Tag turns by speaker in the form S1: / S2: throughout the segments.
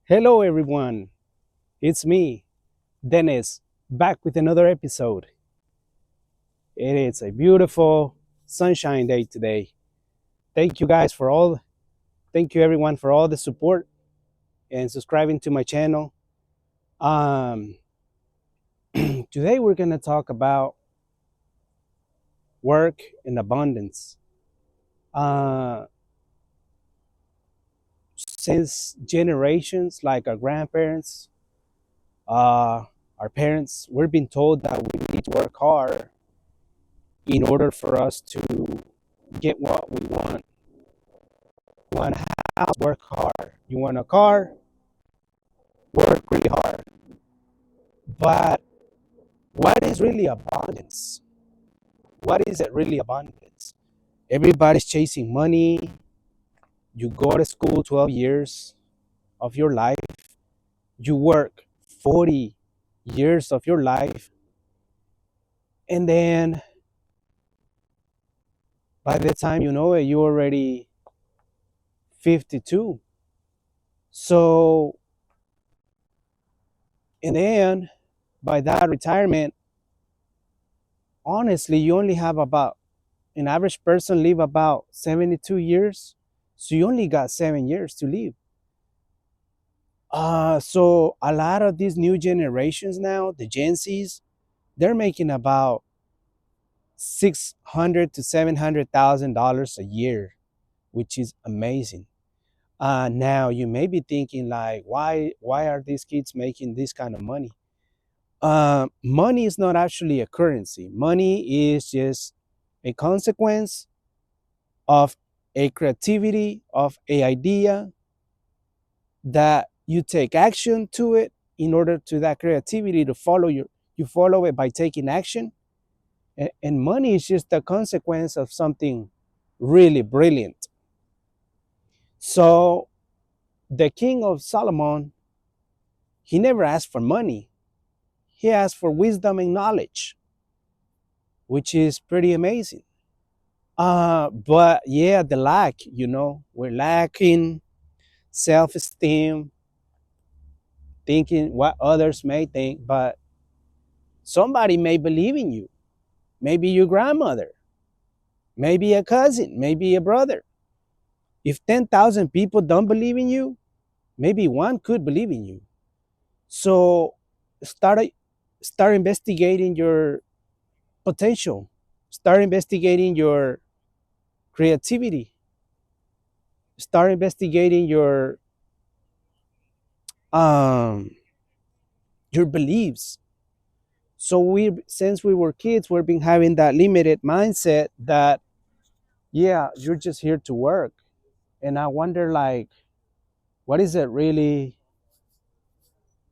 S1: Hello, everyone. It's me, Dennis, back with another episode. It is a beautiful sunshine day today. Thank you guys for all, thank you everyone for all the support and subscribing to my channel. Um, Today we're going to talk about work and abundance. Uh, since generations, like our grandparents, uh, our parents, we're being told that we need to work hard in order for us to get what we want. You want a house, work hard. You want a car, work really hard. But what is really abundance? What is it really abundance? Everybody's chasing money. You go to school 12 years of your life. You work 40 years of your life. And then by the time you know it, you're already 52. So, and then by that retirement, honestly, you only have about an average person live about 72 years. So you only got 7 years to live. So a lot of these new generations now, the Gen Zs, they're making about 600 to $700,000 a year, which is amazing. Now you may be thinking like, why are these kids making this kind of money? Money is not actually a currency. Money is just a consequence of a creativity, of a idea that you take action to it in order to that creativity to follow you follow it by taking action. And money is just the consequence of something really brilliant. So the king of Solomon, he never asked for money. He asked for wisdom and knowledge, which is pretty amazing. But yeah, the lack, we're lacking self-esteem, thinking what others may think, but somebody may believe in you. Maybe your grandmother, maybe a cousin, maybe a brother. If 10,000 people don't believe in you, maybe one could believe in you. So start start investigating your potential. Start investigating your creativity. Start investigating um your beliefs. So since we were kids, we've been having that limited mindset that yeah, you're just here to work. And I wonder like what is it really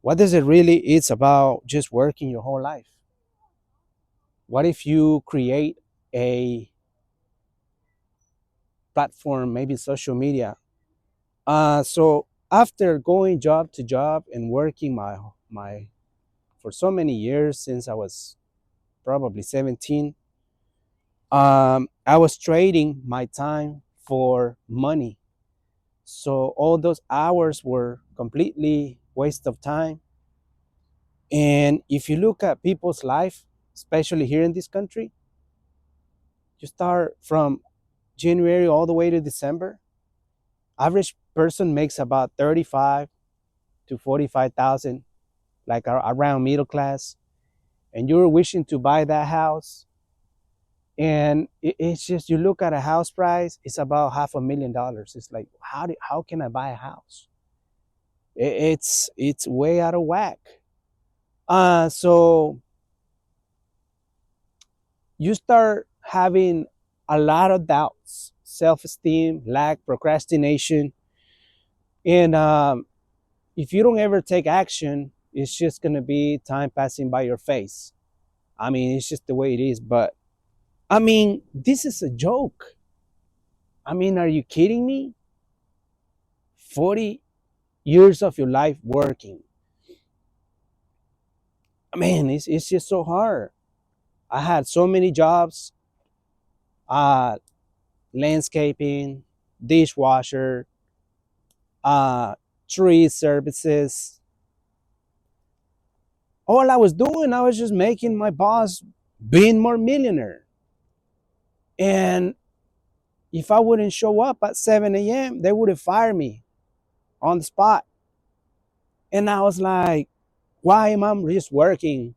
S1: what does it really it's about just working your whole life? What if you create a platform, maybe social media? So after going job to job and working my for so many years since I was probably 17, I was trading my time for money. So all those hours were completely waste of time. And if you look at people's life, especially here in this country, you start from January all the way to December. Average person makes about 35 to 45,000, like around middle class, and you're wishing to buy that house. And it's just you look at a house price, it's about $500,000. It's like how can I buy a house? It's way out of whack. So you start having a lot of doubts, self-esteem, lack, procrastination, and if you don't ever take action, it's just gonna be time passing by your face. I mean, it's just the way it is. But I mean, this is a joke. I mean, are you kidding me? 40 years of your life working. Man, it's just so hard. I had so many jobs, uh, landscaping, dishwasher, tree services. All I was doing, I was just making my boss being more millionaire. And if I wouldn't show up at 7 a.m., they would have fired me on the spot. And I was like, why am I just working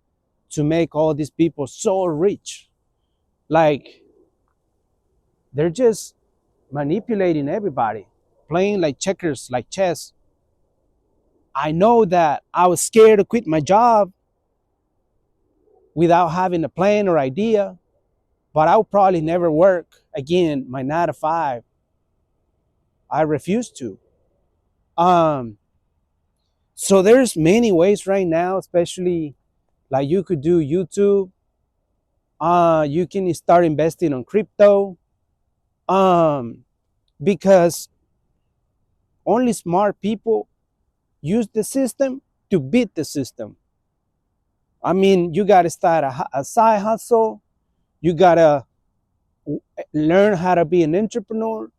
S1: to make all these people so rich? Like, they're just manipulating everybody, playing like checkers, like chess. I know that I was scared to quit my job without having a plan or idea, but I would probably never work again my 9 to 5. I refuse to. Um, so there's many ways right now, especially like you could do YouTube. You can start investing on crypto. Um, because only smart people use the system to beat the system. I mean, you got to start a side hustle. You got to learn how to be an entrepreneur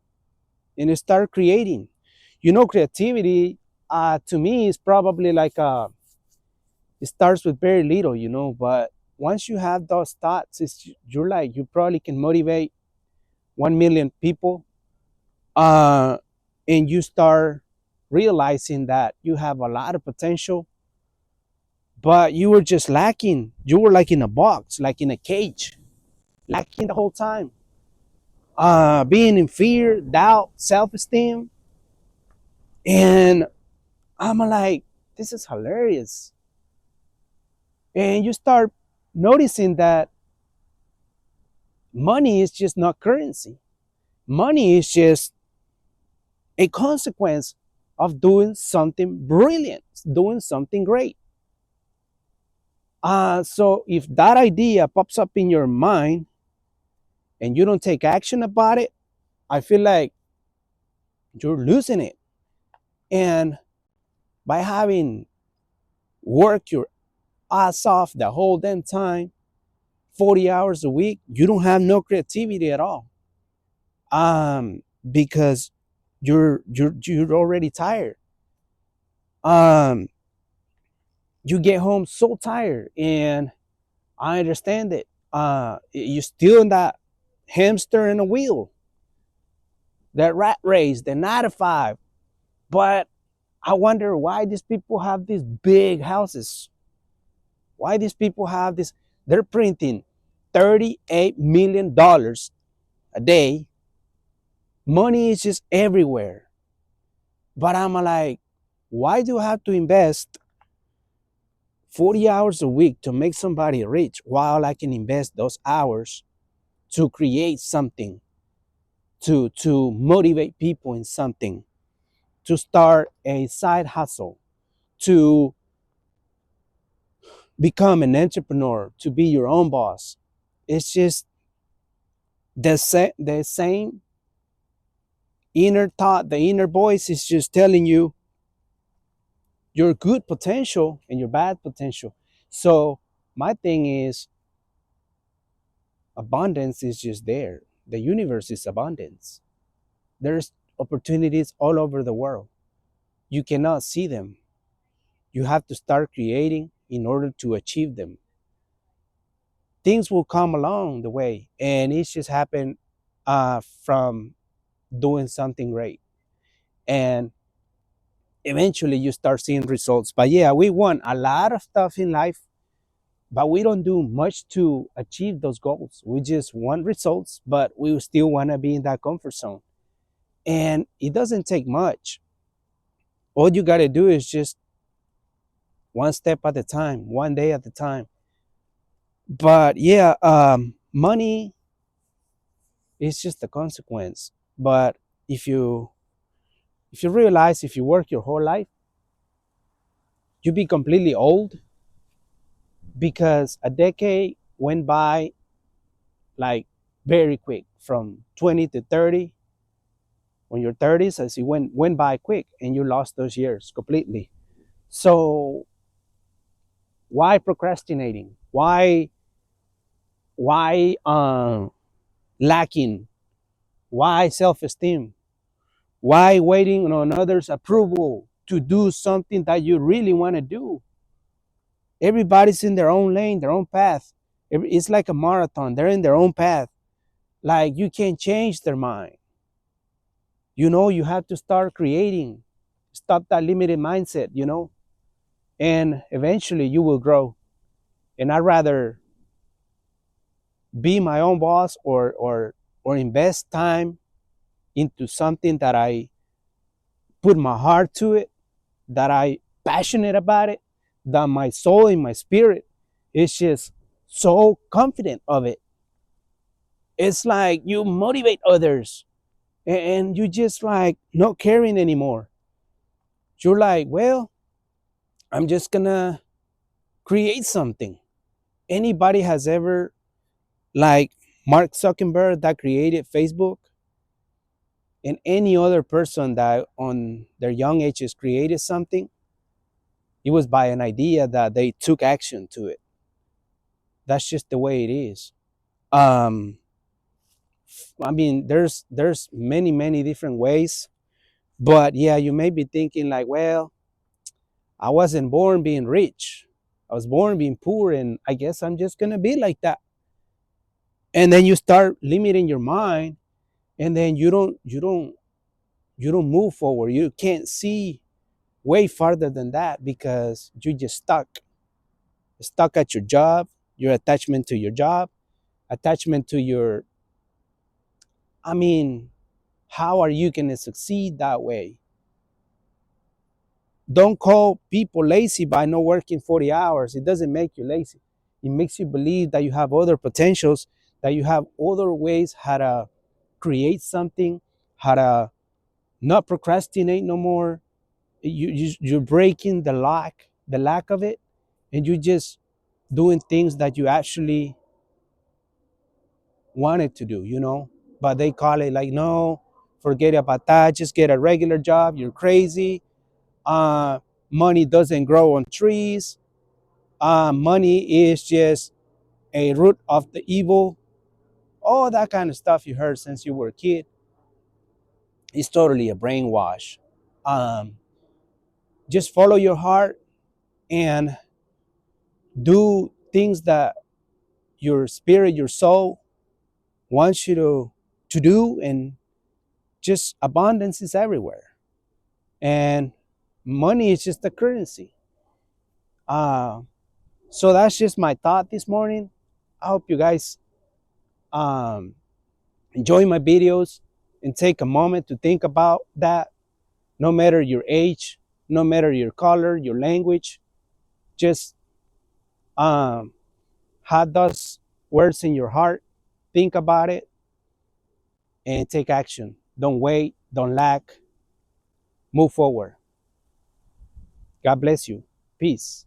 S1: and start creating. Creativity to me is probably like it starts with very little, but once you have those thoughts, you're like, you probably can motivate 1 million people, uh, and you start realizing that you have a lot of potential, but you were just lacking. You were like in a box, like in a cage, lacking the whole time. Being in fear, doubt, self-esteem. And I'm like, this is hilarious. And you start noticing that money is just not currency. Money is just a consequence of doing something brilliant, doing something great. So if that idea pops up in your mind and you don't take action about it, I feel like you're losing it. And by having worked your ass off the whole damn time, 40 hours a week, you don't have no creativity at all. Because you're already tired. Um, you get home so tired, and I understand it. You're still in that hamster in a wheel, that rat race, the 9 to 5. But I wonder why these people have these big houses. Why these people have this? They're printing $38 million a day. Money is just everywhere. But I'm like, why do I have to invest 40 hours a week to make somebody rich while I can invest those hours to create something, to motivate people in something, to start a side hustle, to become an entrepreneur, to be your own boss? It's just the same inner thought, the inner voice is just telling you your good potential and your bad potential. So my thing is, abundance is just there. The universe is abundance. There's opportunities all over the world. You cannot see them. You have to start creating in order to achieve them. Things will come along the way, and it just happened from doing something great. And eventually you start seeing results. But yeah, we want a lot of stuff in life, but we don't do much to achieve those goals. We just want results, but we still want to be in that comfort zone. And it doesn't take much. All you got to do is just one step at a time, one day at a time. But yeah, money is just a consequence. But if you if you realize, if you work your whole life, you be completely old, because a decade went by like very quick, from 20 to 30. When you're 30s, as it went by quick, and you lost those years completely. So why procrastinating? Why lacking? Why self-esteem? Why waiting on others' approval to do something that you really want to do. Everybody's in their own lane, their own path. It's like a marathon. They're in their own path. Like you can't change their mind. You have to start creating. Stop that limited mindset, and eventually you will grow. And I'd rather be my own boss or invest time into something that I put my heart to it, that I passionate about it, that my soul and my spirit is just so confident of it. It's like you motivate others and you just like not caring anymore. You're like, well, I'm just gonna create something. Anybody has ever, like Mark Zuckerberg that created Facebook, and any other person that on their young ages created something, it was by an idea that they took action to it. That's just the way it is. um I mean, there's many different ways, but yeah, you may be thinking like, well, I wasn't born being rich, I was born being poor, and I guess I'm just gonna be like that. And then you start limiting your mind, and then you don't move forward. You can't see way farther than that because you just stuck at your job, your attachment to your job, attachment to your, I mean, how are you going to succeed that way? Don't call people lazy by not working 40 hours. It doesn't make you lazy. It makes you believe that you have other potentials, that you have other ways how to create something, how to not procrastinate no more. You're breaking the lack of it, and you just doing things that you actually wanted to do. But they call it like, no, forget about that, just get a regular job, you're crazy. uh Money doesn't grow on trees. Money is just a root of the evil. All that kind of stuff you heard since you were a kid is totally a brainwash. Just follow your heart and do things that your spirit, your soul wants you to do, and just abundance is everywhere. And money is just a currency. uh so that's just my thought this morning. I hope you guys um enjoy my videos and take a moment to think about that. No matter your age, no matter your color, your language, just um have those words in your heart, think about it, and take action. Don't wait, don't lack, move forward. God bless you. Peace.